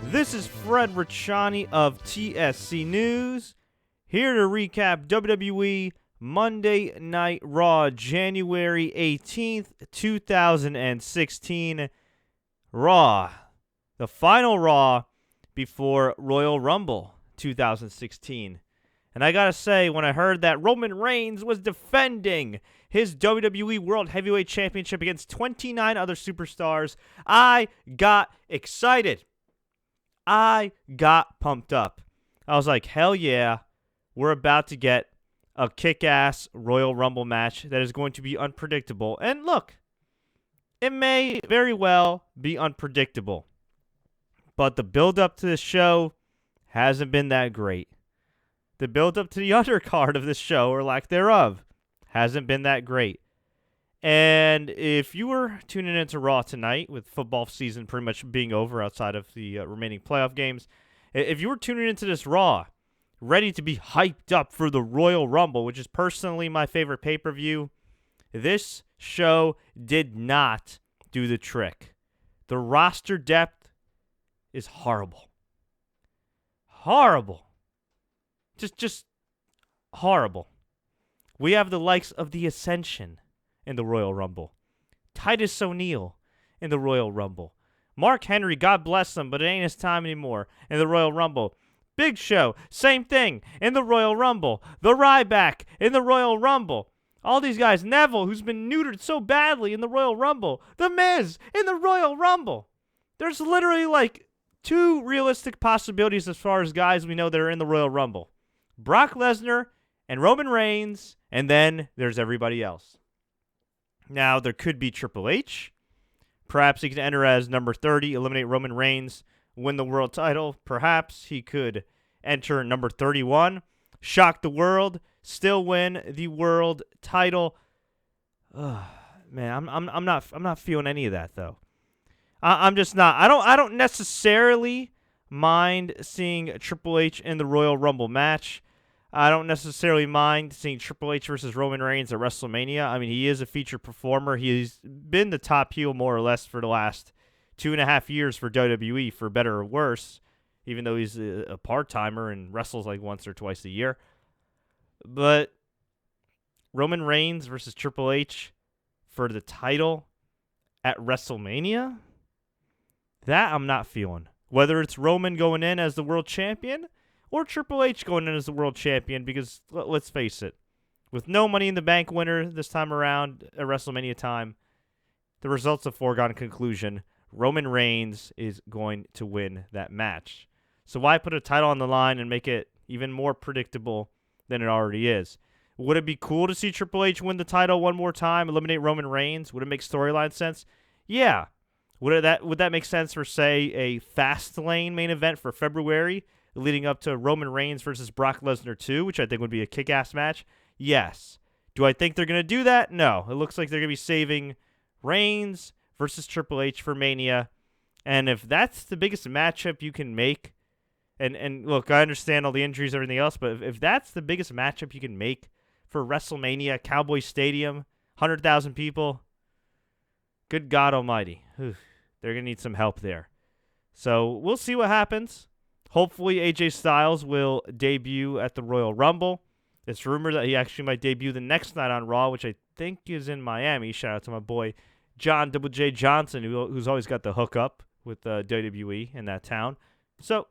This is Fred Ricciani of TSC News, here to recap WWE Monday Night Raw, January 18th, 2016. Raw, the final Raw before Royal Rumble 2016. And I gotta say, when I heard that Roman Reigns was defending his WWE World Heavyweight Championship against 29 other superstars, I got excited. I got pumped up. I was like, hell yeah, we're about to get a kick-ass Royal Rumble match that is going to be unpredictable. And look, it may very well be unpredictable, but the build-up to this show hasn't been that great. The build-up to the undercard of this show, or lack thereof, hasn't been that great. And if you were tuning into Raw tonight, with football season pretty much being over outside of the remaining playoff games, if you were tuning into this Raw, ready to be hyped up for the Royal Rumble, which is personally my favorite pay-per-view, this show did not do the trick. The roster depth is horrible. Horrible. Just horrible. We have the likes of the Ascension in the Royal Rumble, Titus O'Neil in the Royal Rumble, Mark Henry, God bless him, but it ain't his time anymore, in the Royal Rumble. Big Show, same thing, in the Royal Rumble. The Ryback in the Royal Rumble. All these guys, Neville, who's been neutered so badly in the Royal Rumble. The Miz in the Royal Rumble. There's literally like two realistic possibilities as far as guys we know that are in the Royal Rumble. Brock Lesnar and Roman Reigns, and then there's everybody else. Now, there could be Triple H. Perhaps he could enter as number 30, eliminate Roman Reigns, win the world title. Perhaps he could enter number 31, shock the world, still win the world title. Man, I'm not feeling any of that though. I'm just not. I don't necessarily mind seeing Triple H in the Royal Rumble match. I don't necessarily mind seeing Triple H versus Roman Reigns at WrestleMania. I mean, he is a featured performer. He's been the top heel more or less for the last 2.5 years for WWE, for better or worse, even though he's a part-timer and wrestles like once or twice a year. But Roman Reigns versus Triple H for the title at WrestleMania? That I'm not feeling. Whether it's Roman going in as the world champion or Triple H going in as the world champion, because let's face it, with no Money in the Bank winner this time around at WrestleMania time, the result's a foregone conclusion. Roman Reigns is going to win that match. So why put a title on the line and make it even more predictable than it already is? Would it be cool to see Triple H win the title one more time, eliminate Roman Reigns? Would it make storyline sense? Yeah. Would that make sense for, say, a Fastlane main event for February, leading up to Roman Reigns versus Brock Lesnar 2, which I think would be a kick-ass match? Yes. Do I think they're going to do that? No. It looks like they're going to be saving Reigns versus Triple H for Mania. And if that's the biggest matchup you can make, and look, I understand all the injuries and everything else, but if that's the biggest matchup you can make for WrestleMania, Cowboy Stadium, 100,000 people, good God almighty. They're going to need some help there. So we'll see what happens. Hopefully AJ Styles will debut at the Royal Rumble. It's rumored that he actually might debut the next night on Raw, which I think is in Miami. Shout out to my boy John Double J Johnson, who's always got the hookup with WWE in that town. So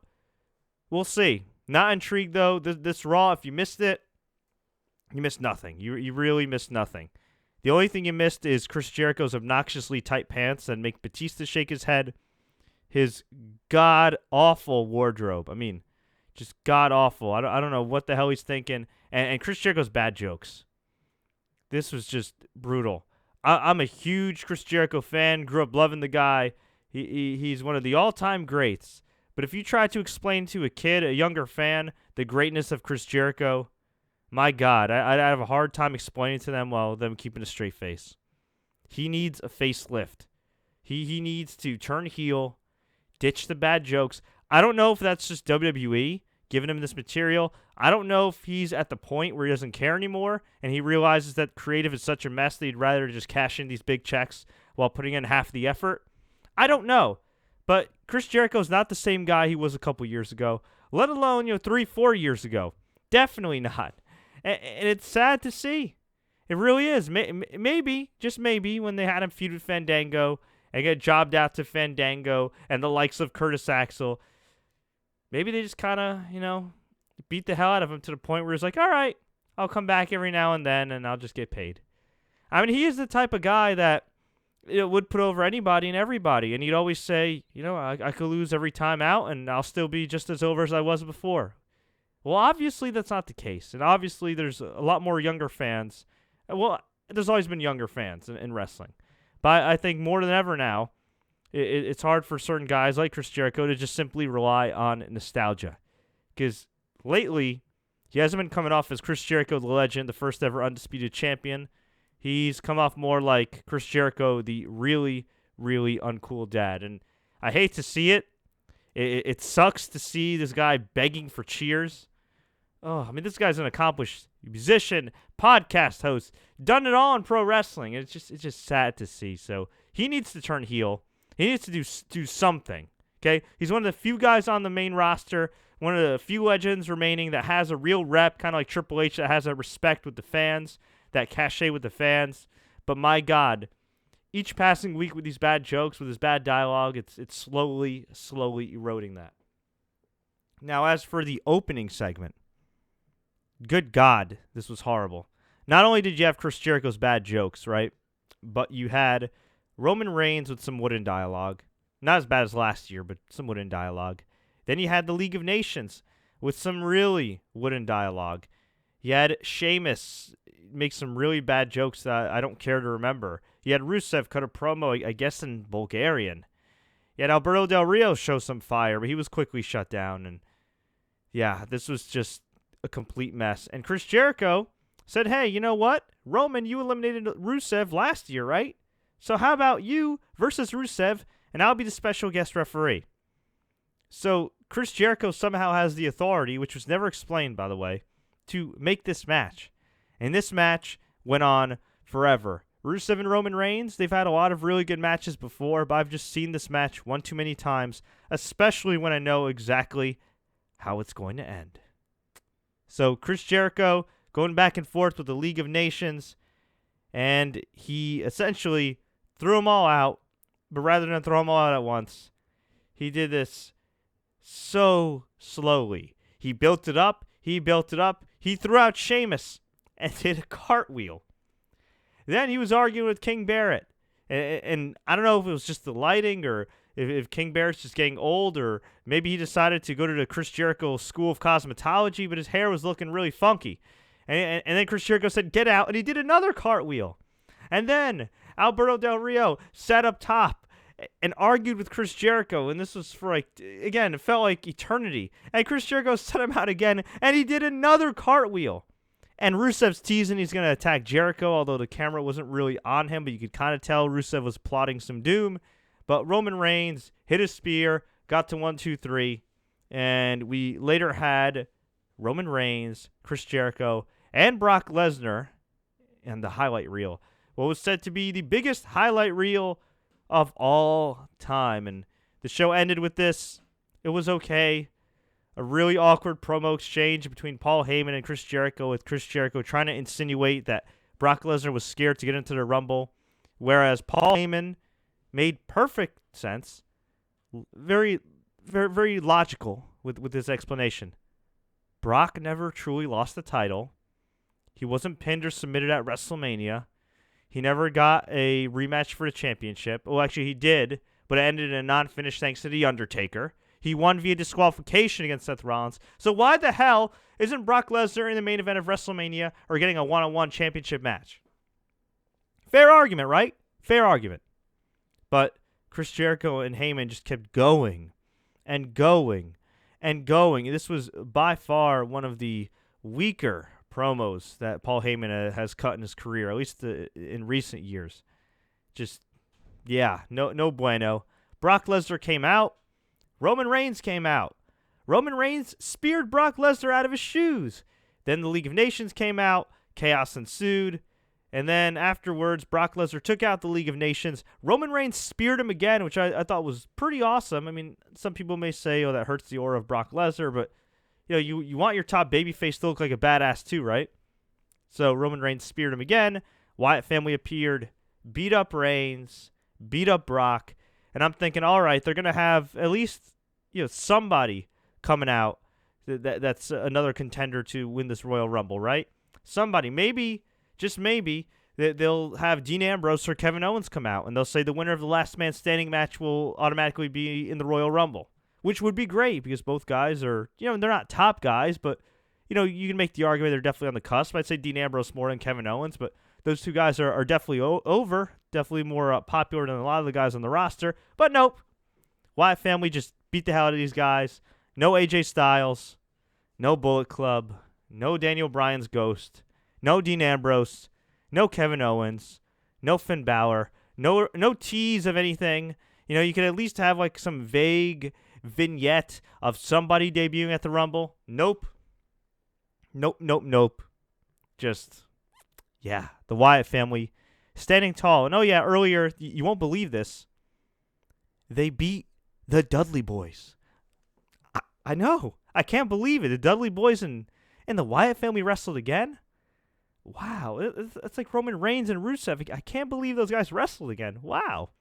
we'll see. Not intrigued though. This Raw, if you missed it, you missed nothing. You really missed nothing. The only thing you missed is Chris Jericho's obnoxiously tight pants that make Batista shake his head. His god-awful wardrobe. I mean, just god-awful. I don't know what the hell he's thinking. And Chris Jericho's bad jokes. This was just brutal. I'm a huge Chris Jericho fan. Grew up loving the guy. He's one of the all-time greats. But if you try to explain to a kid, a younger fan, the greatness of Chris Jericho, my God, I'd have a hard time explaining to them while them keeping a straight face. He needs a facelift. He needs to turn heel, ditch the bad jokes. I don't know if that's just WWE giving him this material. I don't know if he's at the point where he doesn't care anymore and he realizes that creative is such a mess that he'd rather just cash in these big checks while putting in half the effort. I don't know. But Chris Jericho's not the same guy he was a couple years ago, let alone 3-4 years ago. Definitely not. And it's sad to see. It really is. Maybe, just maybe, when they had him feud with Fandango and get jobbed out to Fandango and the likes of Curtis Axel, maybe they just kind of, beat the hell out of him to the point where he's like, all right, I'll come back every now and then and I'll just get paid. I mean, he is the type of guy that would put over anybody and everybody. And he'd always say, I could lose every time out and I'll still be just as over as I was before. Well, obviously that's not the case. And obviously there's a lot more younger fans. Well, there's always been younger fans in wrestling. But I think more than ever now, it's hard for certain guys like Chris Jericho to just simply rely on nostalgia. Because lately, he hasn't been coming off as Chris Jericho, the legend, the first ever undisputed champion. He's come off more like Chris Jericho, the really, really uncool dad. And I hate to see it. It sucks to see this guy begging for cheers. Oh, I mean, this guy's an accomplished musician, podcast host, done it all in pro wrestling. It's just sad to see. So he needs to turn heel. He needs to do something. Okay, he's one of the few guys on the main roster, one of the few legends remaining that has a real rep, kind of like Triple H, that has a respect with the fans, that cachet with the fans. But my God, each passing week with these bad jokes, with his bad dialogue, it's slowly eroding that. Now, as for the opening segment, good God, this was horrible. Not only did you have Chris Jericho's bad jokes, right, but you had Roman Reigns with some wooden dialogue. Not as bad as last year, but some wooden dialogue. Then you had the League of Nations with some really wooden dialogue. You had Sheamus make some really bad jokes that I don't care to remember. You had Rusev cut a promo, I guess, in Bulgarian. You had Alberto Del Rio show some fire, but he was quickly shut down. And yeah, this was just a complete mess. And Chris Jericho said, hey, you know what? Roman, you eliminated Rusev last year, right? So how about you versus Rusev, and I'll be the special guest referee. So Chris Jericho somehow has the authority, which was never explained, by the way, to make this match. And this match went on forever. Rusev and Roman Reigns, they've had a lot of really good matches before, but I've just seen this match one too many times, especially when I know exactly how it's going to end. So Chris Jericho going back and forth with the League of Nations, and he essentially threw them all out, but rather than throw them all out at once, he did this so slowly. He built it up, he threw out Sheamus, and did a cartwheel. Then he was arguing with King Barrett, and I don't know if it was just the lighting, or if King Barrett's just getting old, or maybe he decided to go to the Chris Jericho School of Cosmetology, but his hair was looking really funky. And then Chris Jericho said, get out, and he did another cartwheel. And then Alberto Del Rio sat up top and argued with Chris Jericho, and this was for, again, it felt like eternity. And Chris Jericho set him out again, and he did another cartwheel. And Rusev's teasing he's going to attack Jericho, although the camera wasn't really on him, but you could kind of tell Rusev was plotting some doom. But Roman Reigns hit a spear, got to 1, 2, 3, and we later had Roman Reigns, Chris Jericho, and Brock Lesnar in the highlight reel. What was said to be the biggest highlight reel of all time. And the show ended with this. It was okay. A really awkward promo exchange between Paul Heyman and Chris Jericho, with Chris Jericho trying to insinuate that Brock Lesnar was scared to get into the Rumble, whereas Paul Heyman made perfect sense, very, very, very logical with his explanation. Brock never truly lost the title. He wasn't pinned or submitted at WrestleMania. He never got a rematch for the championship. Well, actually, he did, but it ended in a non-finish thanks to The Undertaker. He won via disqualification against Seth Rollins. So why the hell isn't Brock Lesnar in the main event of WrestleMania or getting a one-on-one championship match? Fair argument, right? Fair argument. But Chris Jericho and Heyman just kept going and going and going. This was by far one of the weaker promos that Paul Heyman has cut in his career, at least in recent years. Just, yeah, no bueno. Brock Lesnar came out. Roman Reigns came out. Roman Reigns speared Brock Lesnar out of his shoes. Then the League of Nations came out. Chaos ensued. And then afterwards, Brock Lesnar took out the League of Nations. Roman Reigns speared him again, which I thought was pretty awesome. I mean, some people may say, oh, that hurts the aura of Brock Lesnar, but you want your top babyface to look like a badass too, right? So Roman Reigns speared him again. Wyatt family appeared, beat up Reigns, beat up Brock, and I'm thinking, all right, they're gonna have at least somebody coming out that's another contender to win this Royal Rumble, right? Somebody, maybe. Just maybe, they'll have Dean Ambrose or Kevin Owens come out, and they'll say the winner of the last man standing match will automatically be in the Royal Rumble, which would be great because both guys are, they're not top guys, but, you can make the argument they're definitely on the cusp. I'd say Dean Ambrose more than Kevin Owens, but those two guys are definitely over, definitely more popular than a lot of the guys on the roster. But nope, Wyatt family just beat the hell out of these guys. No AJ Styles, no Bullet Club, no Daniel Bryan's Ghost. No Dean Ambrose, no Kevin Owens, no Finn Balor, no tease of anything. You could at least have like some vague vignette of somebody debuting at the Rumble. Nope. Just, the Wyatt family standing tall. And earlier, you won't believe this, they beat the Dudley Boyz. I know. I can't believe it. The Dudley Boyz and the Wyatt family wrestled again? Wow, it's like Roman Reigns and Rusev. I can't believe those guys wrestled again. Wow.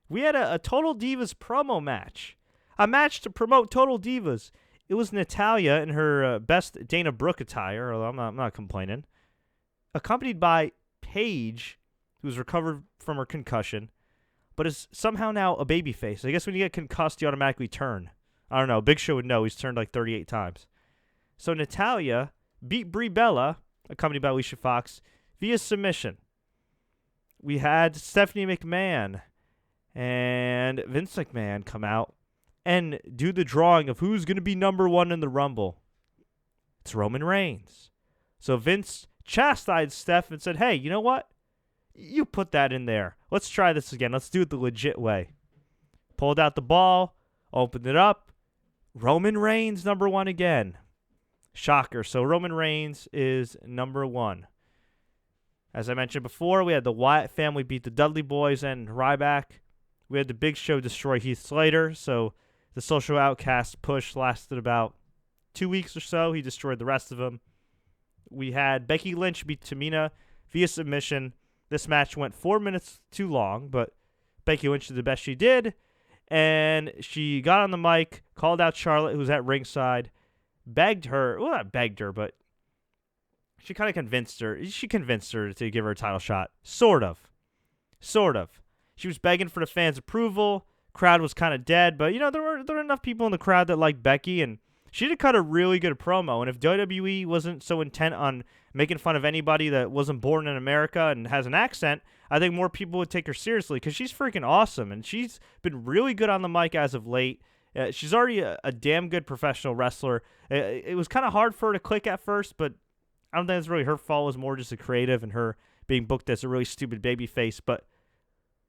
We had a Total Divas promo match. A match to promote Total Divas. It was Natalya in her best Dana Brooke attire, although I'm not complaining, accompanied by Paige, who's recovered from her concussion, but is somehow now a babyface. I guess when you get concussed, you automatically turn. I don't know. Big Show would know. He's turned like 38 times. So Natalya beat Brie Bella, accompanied by Alicia Fox, via submission. We had Stephanie McMahon and Vince McMahon come out and do the drawing of who's going to be number one in the Rumble. It's Roman Reigns. So Vince chastised Steph and said, hey, you know what? You put that in there. Let's try this again. Let's do it the legit way. Pulled out the ball, opened it up. Roman Reigns number one again. Shocker. So Roman Reigns is number one. As I mentioned before, we had the Wyatt family beat the Dudley Boyz and Ryback. We had the Big Show destroy Heath Slater. So the Social Outcasts push lasted about 2 weeks or so. He destroyed the rest of them. We had Becky Lynch beat Tamina via submission. This match went 4 minutes too long, but Becky Lynch did the best she did. And she got on the mic, called out Charlotte, who was at ringside, begged her, well, not begged her, but she kind of convinced her. She convinced her to give her a title shot. Sort of. She was begging for the fans' approval. Crowd was kind of dead, but, there were enough people in the crowd that liked Becky, and she did cut a really good promo. And if WWE wasn't so intent on making fun of anybody that wasn't born in America and has an accent, I think more people would take her seriously because she's freaking awesome, and she's been really good on the mic as of late. She's already a damn good professional wrestler. It was kind of hard for her to click at first, but I don't think it's really her fault. It was more just a creative and her being booked as a really stupid babyface. But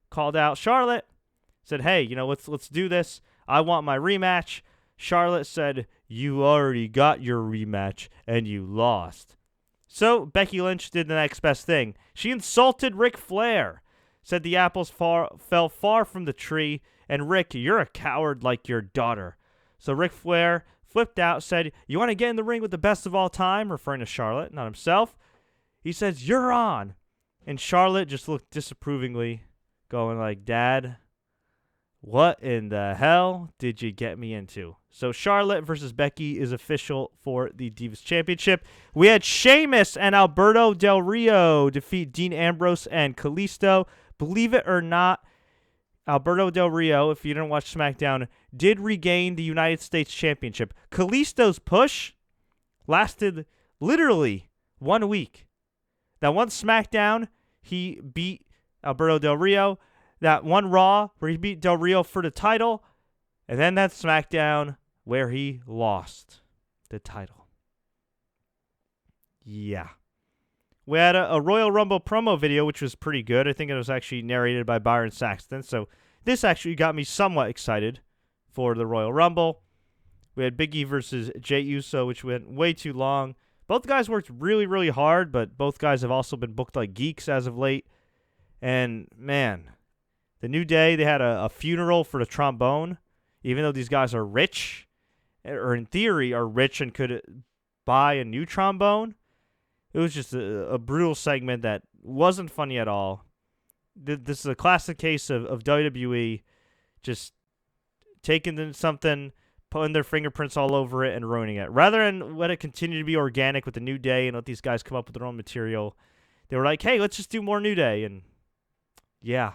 called out Charlotte, said, hey, let's do this. I want my rematch. Charlotte said, you already got your rematch, and you lost. So Becky Lynch did the next best thing. She insulted Ric Flair, said the apples fell far from the tree, and Rick, you're a coward like your daughter. So Ric Flair flipped out, said, you want to get in the ring with the best of all time, referring to Charlotte, not himself. He says, you're on. And Charlotte just looked disapprovingly, going like, Dad, what in the hell did you get me into? So Charlotte versus Becky is official for the Divas Championship. We had Sheamus and Alberto Del Rio defeat Dean Ambrose and Kalisto. Believe it or not, Alberto Del Rio, if you didn't watch SmackDown, did regain the United States Championship. Kalisto's push lasted literally 1 week. That one SmackDown, he beat Alberto Del Rio. That one Raw where he beat Del Rio for the title. And then that SmackDown where he lost the title. Yeah. We had a Royal Rumble promo video, which was pretty good. I think it was actually narrated by Byron Saxton. So this actually got me somewhat excited for the Royal Rumble. We had Big E versus Jey Uso, which went way too long. both guys worked really, really hard, but both guys have also been booked like geeks as of late. And, man, the New Day, they had a funeral for the trombone, even though these guys are rich, or in theory are rich and could buy a new trombone. It was just a brutal segment that wasn't funny at all. This is a classic case of WWE just taking something, putting their fingerprints all over it, and ruining it. Rather than let it continue to be organic with the New Day and let these guys come up with their own material, they were like, hey, let's just do more New Day. And yeah,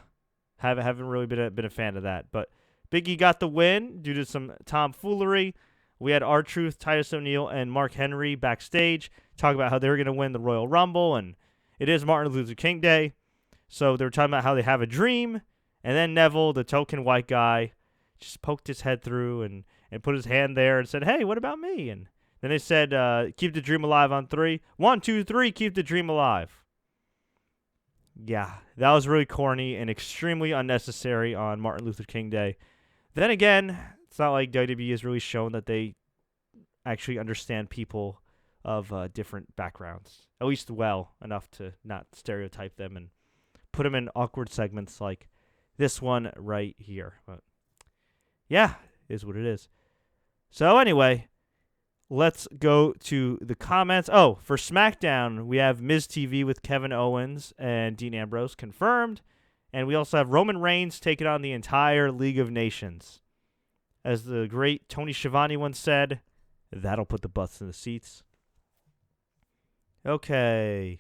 haven't really been a fan of that. But Big E got the win due to some tomfoolery. We had R-Truth, Titus O'Neil, and Mark Henry backstage talk about how they were going to win the Royal Rumble, and it is Martin Luther King Day. So they were talking about how they have a dream, and then Neville, the token white guy, just poked his head through and put his hand there and said, hey, what about me? And then they said, keep the dream alive on 3. 1, 2, 3, keep the dream alive. Yeah, that was really corny and extremely unnecessary on Martin Luther King Day. Then again, it's not like WWE has really shown that they actually understand people of different backgrounds, at least well enough to not stereotype them and put them in awkward segments like this one right here. But yeah, is what it is. So anyway, let's go to the comments. Oh, for SmackDown, we have Miz TV with Kevin Owens and Dean Ambrose confirmed. And we also have Roman Reigns taking on the entire League of Nations. As the great Tony Schiavone once said, that'll put the butts in the seats. Okay.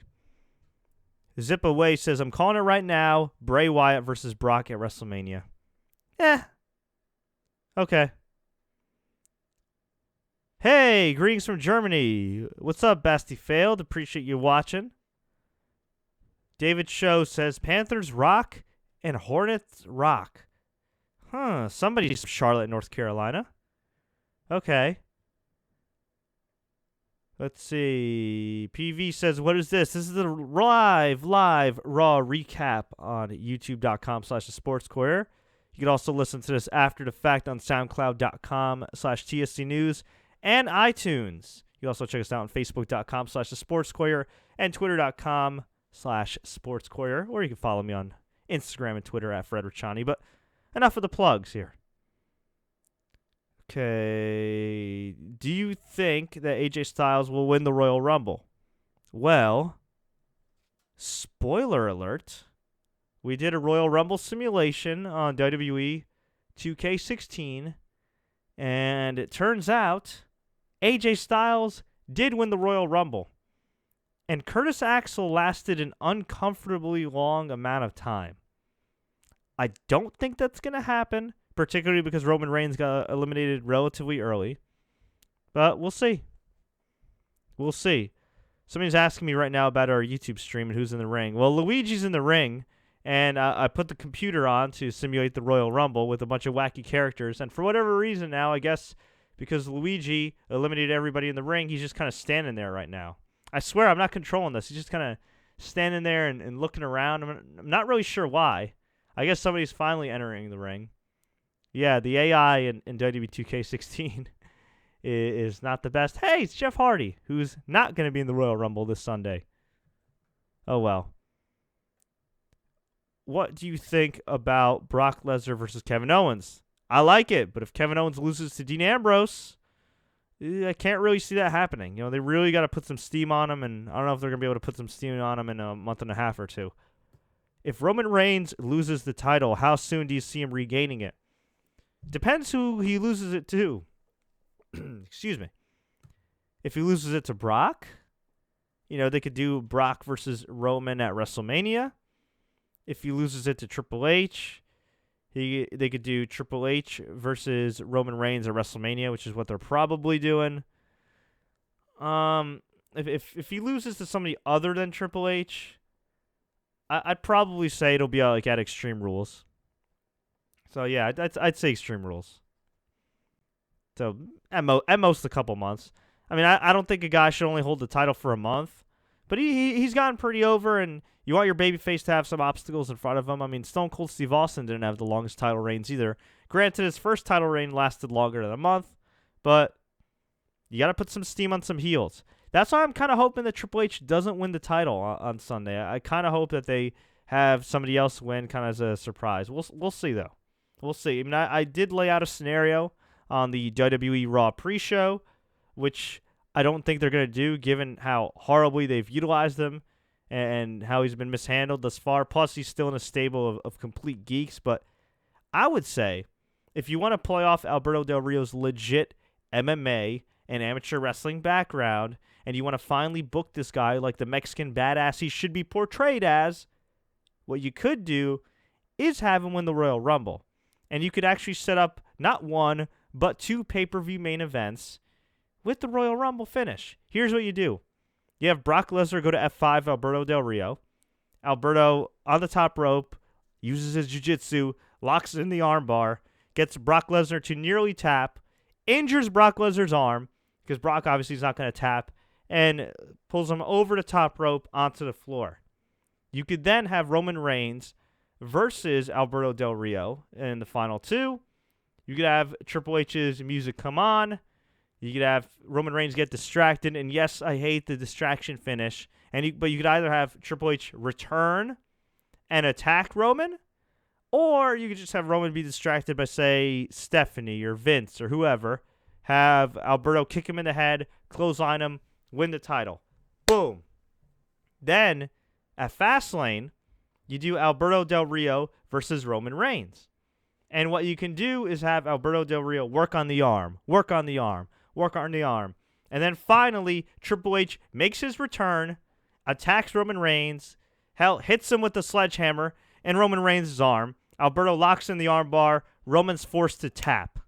Zip Away says, I'm calling it right now. Bray Wyatt versus Brock at WrestleMania. Okay. Hey, greetings from Germany. What's up, Basti Failed? Appreciate you watching. David Show says, Panthers rock and Hornets rock. Somebody's from Charlotte, North Carolina. Okay. Let's see. PV says, what is this? This is the live Raw recap on youtube.com/thesportsquare. You can also listen to this after the fact on soundcloud.com/TSC News and iTunes. You can also check us out on facebook.com/thesportsquare and twitter.com/sportsquare, or you can follow me on Instagram and Twitter at Fred Ricciani. But enough of the plugs here. Okay. Do you think that AJ Styles will win the Royal Rumble? Well, spoiler alert. We did a Royal Rumble simulation on WWE 2K16, and it turns out AJ Styles did win the Royal Rumble. And Curtis Axel lasted an uncomfortably long amount of time. I don't think that's going to happen, particularly because Roman Reigns got eliminated relatively early. But we'll see. We'll see. Somebody's asking me right now about our YouTube stream and who's in the ring. Well, Luigi's in the ring, and I put the computer on to simulate the Royal Rumble with a bunch of wacky characters. And for whatever reason now, I guess because Luigi eliminated everybody in the ring, he's just kind of standing there right now. I swear I'm not controlling this. He's just kind of standing there and looking around. I'm not really sure why. I guess somebody's finally entering the ring. Yeah, the AI in WWE 2K16 is not the best. Hey, it's Jeff Hardy, who's not going to be in the Royal Rumble this Sunday. Oh, well. What do you think about Brock Lesnar versus Kevin Owens? I like it, but if Kevin Owens loses to Dean Ambrose, I can't really see that happening. You know, they really got to put some steam on him, and I don't know if they're going to be able to put some steam on him in a month and a half or two. If Roman Reigns loses the title, how soon do you see him regaining it? Depends who he loses it to. Excuse me. If he loses it to Brock, you know, they could do Brock versus Roman at WrestleMania. If he loses it to Triple H, they could do Triple H versus Roman Reigns at WrestleMania, which is what they're probably doing. If he loses to somebody other than Triple H, I'd probably say it'll be like at Extreme Rules. So yeah, I'd say Extreme Rules. So at most a couple months. I mean, I don't think a guy should only hold the title for a month, but he's gotten pretty over, and you want your babyface to have some obstacles in front of him. I mean, Stone Cold Steve Austin didn't have the longest title reigns either. Granted, his first title reign lasted longer than a month, but you got to put some steam on some heels. That's why I'm kind of hoping that Triple H doesn't win the title on Sunday. I kind of hope that they have somebody else win kind of as a surprise. We'll see, though. We'll see. I mean, I did lay out a scenario on the WWE Raw pre-show, which I don't think they're going to do given how horribly they've utilized him and how he's been mishandled thus far. Plus, he's still in a stable of complete geeks. But I would say if you want to play off Alberto Del Rio's legit MMA and amateur wrestling background and you want to finally book this guy like the Mexican badass he should be portrayed as, what you could do is have him win the Royal Rumble. And you could actually set up not one, but 2 pay-per-view main events with the Royal Rumble finish. Here's what you do. You have Brock Lesnar go to F5 Alberto Del Rio. Alberto on the top rope, uses his jiu-jitsu, locks in the armbar, gets Brock Lesnar to nearly tap, injures Brock Lesnar's arm, because Brock obviously is not going to tap, and pulls him over the top rope onto the floor. You could then have Roman Reigns versus Alberto Del Rio in the final 2. You could have Triple H's music come on. You could have Roman Reigns get distracted, and yes, I hate the distraction finish. But you could either have Triple H return and attack Roman, or you could just have Roman be distracted by, say, Stephanie or Vince or whoever. Have Alberto kick him in the head, clothesline him, win the title. Boom. Then, at Fastlane, you do Alberto Del Rio versus Roman Reigns. And what you can do is have Alberto Del Rio work on the arm, work on the arm, work on the arm. And then finally, Triple H makes his return, attacks Roman Reigns, hits him with the sledgehammer and Roman Reigns' arm. Alberto locks in the armbar. Roman's forced to tap.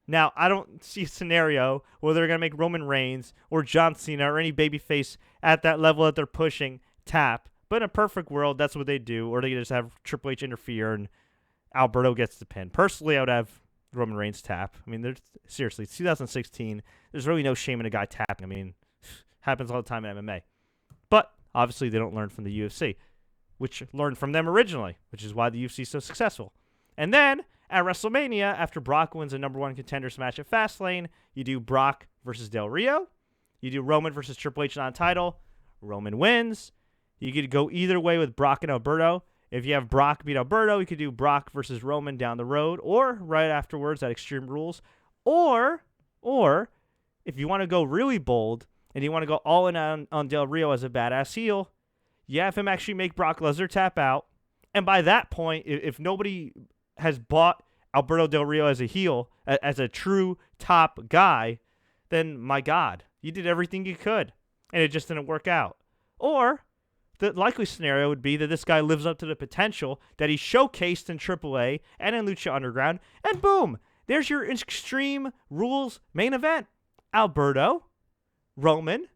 Now, I don't see a scenario where they're going to make Roman Reigns or John Cena or any babyface at that level that they're pushing tap. But in a perfect world, that's what they do. Or they just have Triple H interfere and Alberto gets the pin. Personally, I would have Roman Reigns tap. I mean, seriously, it's 2016. There's really no shame in a guy tapping. I mean, happens all the time in MMA. But obviously, they don't learn from the UFC, which learned from them originally, which is why the UFC is so successful. And then at WrestleMania, after Brock wins a number 1 contenders match at Fastlane, you do Brock versus Del Rio. You do Roman versus Triple H non-title. Roman wins. You could go either way with Brock and Alberto. If you have Brock beat Alberto, you could do Brock versus Roman down the road, or right afterwards at Extreme Rules. Or if you want to go really bold and you want to go all in on Del Rio as a badass heel, you have him actually make Brock Lesnar tap out. And by that point, if nobody has bought Alberto Del Rio as a heel, as a true top guy, then my God, you did everything you could, and it just didn't work out. Or the likely scenario would be that this guy lives up to the potential that he showcased in AAA and in Lucha Underground, and boom, there's your Extreme Rules main event. Alberto, Roman,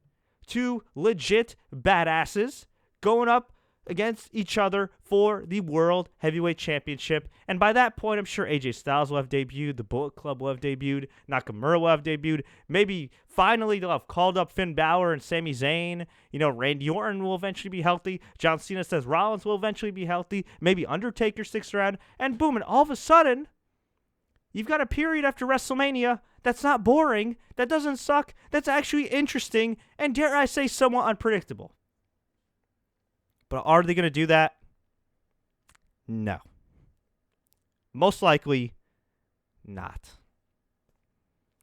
2 legit badasses going up against each other for the World Heavyweight Championship. And by that point, I'm sure AJ Styles will have debuted, the Bullet Club will have debuted, Nakamura will have debuted. Maybe finally they'll have called up Finn Balor and Sami Zayn. You know, Randy Orton will eventually be healthy. John Cena says Rollins will eventually be healthy. Maybe Undertaker sticks around. And boom, and all of a sudden, you've got a period after WrestleMania that's not boring, that doesn't suck, that's actually interesting, and dare I say somewhat unpredictable. But are they going to do that? No. Most likely not.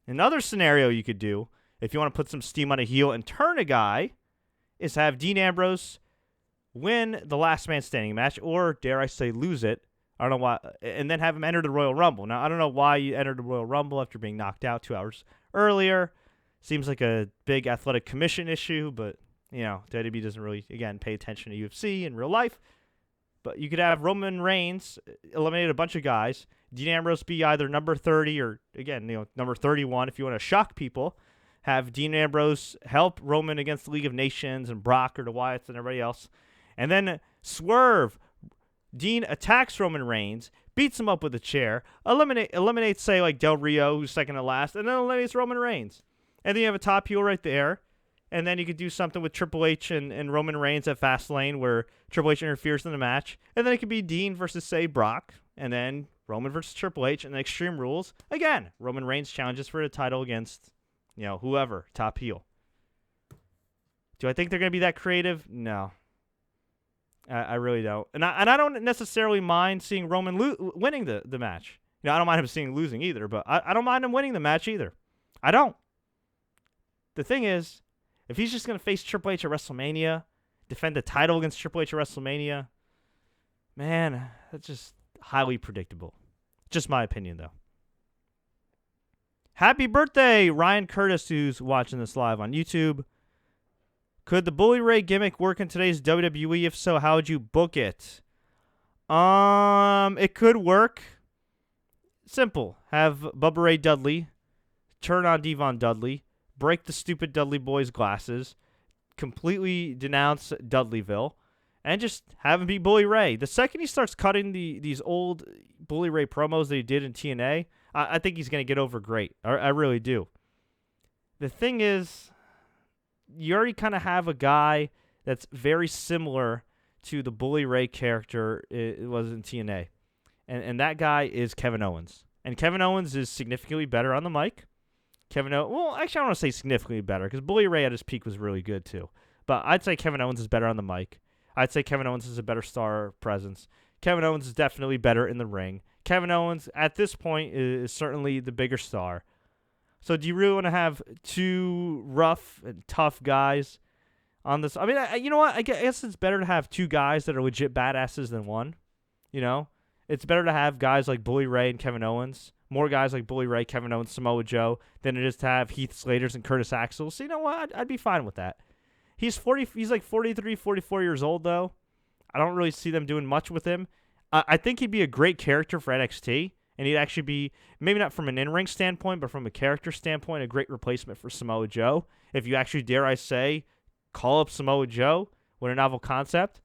Another scenario you could do, if you want to put some steam on a heel and turn a guy, is have Dean Ambrose win the last man standing match, or dare I say lose it. I don't know why, and then have him enter the Royal Rumble. Now, I don't know why you entered the Royal Rumble after being knocked out 2 hours earlier. Seems like a big athletic commission issue, but you know, WWE doesn't really, again, pay attention to UFC in real life. But you could have Roman Reigns eliminate a bunch of guys. Dean Ambrose be either number 30 or, again, you know, number 31 if you want to shock people. Have Dean Ambrose help Roman against the League of Nations and Brock or the Wyatts and everybody else. And then swerve. Dean attacks Roman Reigns, beats him up with a chair, eliminates, say, like Del Rio, who's second to last, and then eliminates Roman Reigns. And then you have a top heel right there. And then you could do something with Triple H and Roman Reigns at Fastlane where Triple H interferes in the match. And then it could be Dean versus, say, Brock. And then Roman versus Triple H. And then Extreme Rules. Again, Roman Reigns challenges for the title against, you know, whoever, top heel. Do I think they're going to be that creative? No. I really don't. And I don't necessarily mind seeing Roman winning the match. I don't mind him seeing losing either, but I don't mind him winning the match either. I don't. The thing is, if he's just going to face Triple H at WrestleMania, defend the title against Triple H at WrestleMania, man, that's just highly predictable. Just my opinion, though. Happy birthday, Ryan Curtis, who's watching this live on YouTube. Could the Bully Ray gimmick work in today's WWE? If so, how would you book it? It could work. Simple. Have Bubba Ray Dudley turn on Devon Dudley, break the stupid Dudley boy's glasses, completely denounce Dudleyville, and just have him be Bully Ray. The second he starts cutting these old Bully Ray promos that he did in TNA, I think he's going to get over great. I really do. The thing is, you already kind of have a guy that's very similar to the Bully Ray character it was in TNA. And that guy is Kevin Owens. And Kevin Owens is significantly better on the mic. Well, actually, I don't want to say significantly better, because Bully Ray at his peak was really good too. But I'd say Kevin Owens is better on the mic. I'd say Kevin Owens is a better star presence. Kevin Owens is definitely better in the ring. Kevin Owens, at this point, is certainly the bigger star. So do you really want to have two rough and tough guys on this? I mean, you know what? I guess it's better to have two guys that are legit badasses than one. It's better to have guys like Bully Ray and Kevin Owens, more guys like Bully Ray, Kevin Owens, Samoa Joe, than it is to have Heath Slaters and Curtis Axel. So you know what? I'd be fine with that. He's like 43, 44 years old, though. I don't really see them doing much with him. I think he'd be a great character for NXT, and he'd actually be, maybe not from an in-ring standpoint, but from a character standpoint, a great replacement for Samoa Joe. If you actually, dare I say, call up Samoa Joe with a novel concept.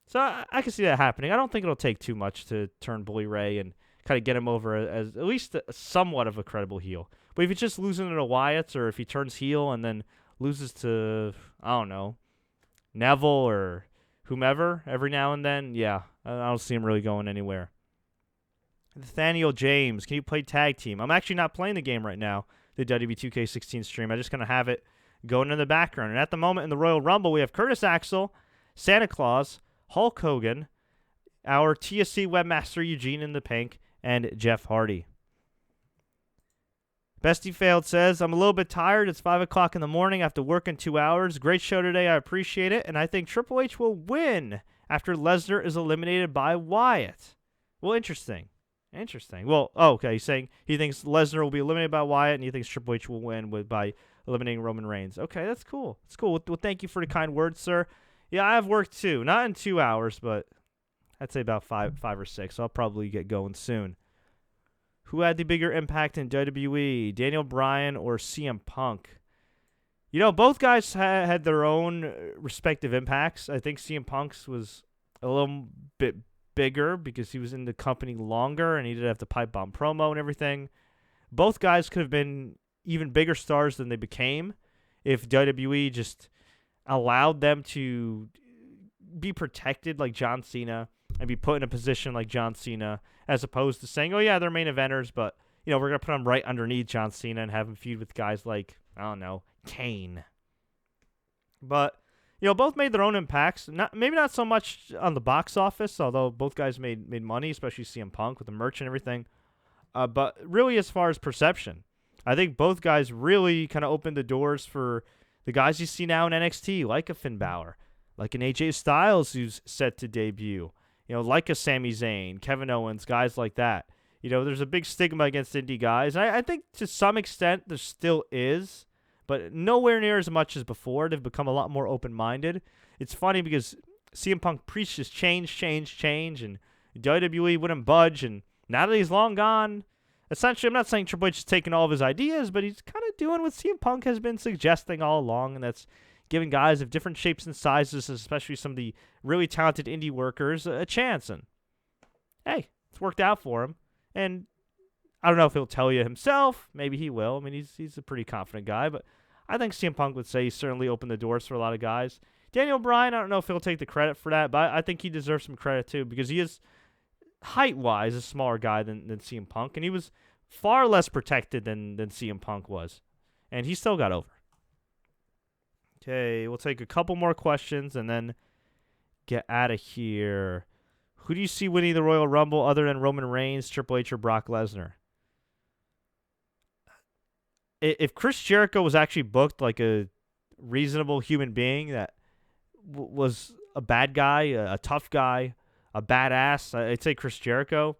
So I can see that happening. I don't think it'll take too much to turn Bully Ray and kind of get him over as at least somewhat of a credible heel. But if he's just losing to Wyatt, or if he turns heel and then loses to, I don't know, Neville or whomever every now and then, yeah, I don't see him really going anywhere. Nathaniel James, can you play tag team? I'm actually not playing the game right now, the WWE 2K16 stream. I just kind of have it going in the background. And at the moment in the Royal Rumble, we have Curtis Axel, Santa Claus, Hulk Hogan, our TSC webmaster Eugene in the pink, and Jeff Hardy. Bestie Failed says, I'm a little bit tired. It's 5 o'clock in the morning after work in 2 hours. Great show today. I appreciate it. And I think Triple H will win after Lesnar is eliminated by Wyatt. Well, interesting. Well, okay. He's saying he thinks Lesnar will be eliminated by Wyatt, and he thinks Triple H will win by eliminating Roman Reigns. Okay, that's cool. That's cool. Well, thank you for the kind words, sir. Yeah, I have work too. Not in 2 hours, but I'd say about five or six. So I'll probably get going soon. Who had the bigger impact in WWE, Daniel Bryan or CM Punk? Both guys had their own respective impacts. I think CM Punk's was a little bit bigger because he was in the company longer and he did have the pipe bomb promo and everything. Both guys could have been even bigger stars than they became if WWE just allowed them to be protected like John Cena and be put in a position like John Cena, as opposed to saying, oh yeah, they're main eventers, but we're going to put them right underneath John Cena and have him feud with guys like, I don't know, Kane. But both made their own impacts. Maybe not so much on the box office, although both guys made money, especially CM Punk with the merch and everything. But really, as far as perception, I think both guys really kind of opened the doors for the guys you see now in NXT, like a Finn Balor, like an AJ Styles who's set to debut, like a Sami Zayn, Kevin Owens, guys like that. There's a big stigma against indie guys. I think to some extent there still is, but nowhere near as much as before. They've become a lot more open-minded. It's funny because CM Punk preaches change, and WWE wouldn't budge, and now that he's long gone, essentially, I'm not saying Triple H is taking all of his ideas, but he's kind of doing what CM Punk has been suggesting all along, and that's giving guys of different shapes and sizes, especially some of the really talented indie workers, a chance. And, hey, it's worked out for him. And I don't know if he'll tell you himself. Maybe he will. I mean, he's a pretty confident guy, but I think CM Punk would say he certainly opened the doors for a lot of guys. Daniel Bryan, I don't know if he'll take the credit for that, but I think he deserves some credit too, because he is, height-wise, a smaller guy than CM Punk, and he was far less protected than CM Punk was, and he still got over. Okay, we'll take a couple more questions and then get out of here. Who do you see winning the Royal Rumble other than Roman Reigns, Triple H, or Brock Lesnar? If Chris Jericho was actually booked like a reasonable human being that was a bad guy, a tough guy, a badass, I'd say Chris Jericho.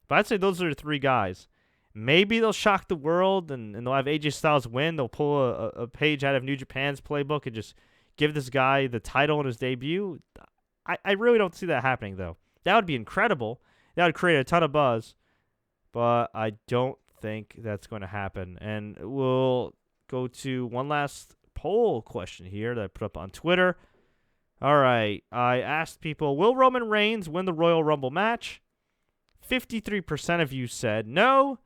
But I'd say those are the three guys. Maybe they'll shock the world and they'll have AJ Styles win. They'll pull a page out of New Japan's playbook and just give this guy the title in his debut. I really don't see that happening, though. That would be incredible. That would create a ton of buzz. But I don't think that's going to happen. And we'll go to one last poll question here that I put up on Twitter. All right. I asked people, will Roman Reigns win the Royal Rumble match? 53% of you said no.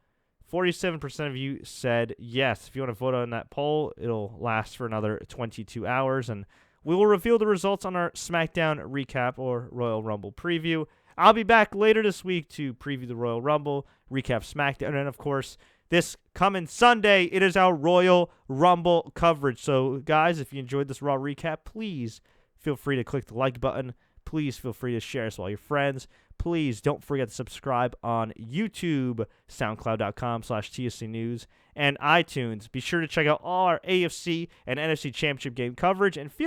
47% of you said yes. If you want to vote on that poll, it'll last for another 22 hours. And we will reveal the results on our SmackDown recap or Royal Rumble preview. I'll be back later this week to preview the Royal Rumble, recap SmackDown, and, of course, this coming Sunday, it is our Royal Rumble coverage. So, guys, if you enjoyed this Raw recap, please feel free to click the like button. Please feel free to share this with all your friends. Please don't forget to subscribe on YouTube, soundcloud.com/TSC News, and iTunes. Be sure to check out all our AFC and NFC Championship game coverage, and feel